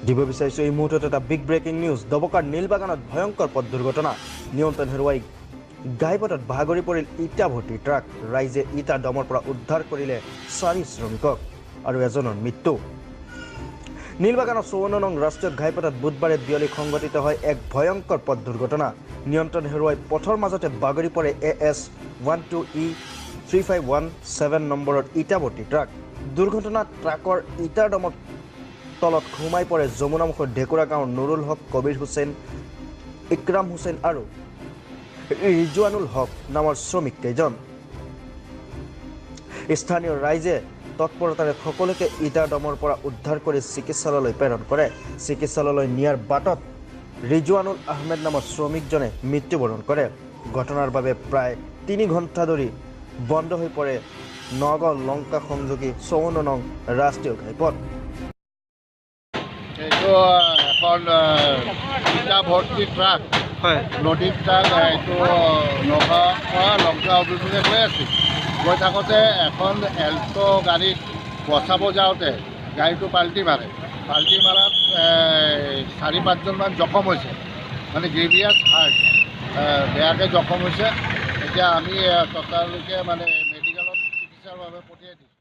দিব বিচাৰিছোঁ এই মুহূৰ্তত এটা বিগ ব্ৰেকিং নিউজ। দবকাৰ নীলবাগানত ভয়ংকৰ পথ দুৰ্ঘটনা, নিয়ন্ত্ৰণ হেৰুৱাই ঘাইপথত ভাগৰি পৰিল ইটা ভৰ্তি ট্ৰাক। ৰাইজে ইটা দমৰ পৰা উদ্ধাৰ কৰিলে 4 শ্ৰমিকক আৰু এজনৰ মৃত্যু। নীলবাগানৰ 54 নং ৰাষ্ট্ৰীয় ঘাইপথত বুধবাৰে বিয়লি সংঘটিত হয় এক ভয়ংকৰ পথ দুৰ্ঘটনা। নিয়ন্ত্ৰণ হেৰুৱাই পথৰ মাজতে বাগৰি পৰে AS 12E3517 নম্বৰৰ ইটা ভৰ্তি ট্ৰাক। দুৰ্ঘটনাত ট্ৰাকৰ ইটাৰ দমৰ তলত সোমাই পৰে যমুনামুখৰ ঢেকুৰা গাঁৱৰ নুৰুল হক, কবিৰ হুছেইন, ইকৰাম হুছেইন আৰু ৰিজৱানুল হক নামৰ শ্ৰমিক কেইজন। স্থানীয় ৰাইজে তৎপৰতাৰে সকলোকে ইটাৰ দমৰ পৰা উদ্ধাৰ কৰি চিকিৎসালয়লৈ প্ৰেৰণ কৰে। চিকিৎসালয়লৈ নিয়াৰ বাটত ৰিজৱানুল আহমেদ নামৰ শ্ৰমিকজনে মৃত্যুবৰণ কৰে। ঘটনাৰ বাবে প্ৰায় 3 ঘণ্টা ধৰি বন্ধ হৈ পৰে নগাঁও লংকা সংযোগী 54 নং ৰাষ্ট্ৰীয় ঘাইপথ। এইটো এখন ইটা ভৰ্তি ট্ৰাক, হয়, নদীৰ ট্ৰাক। এইটো নগাঁৱৰ পৰা লংকা অভিমুখে গৈ আছিল। গৈ থাকোঁতে এখন এল্ট' গাড়ীক বচাব যাওঁতে গাড়ীটো পাল্টি মাৰে। পাল্টি মাৰাত 4-5জনমান জখম হৈছে, মানে গ্ৰেভিয়াছ হাৰ্ট, বেয়াকৈ জখম হৈছে। এতিয়া আমি ততালৈকে মানে মেডিকেলত চিকিৎসাৰ বাবে পঠিয়াই দিছোঁ।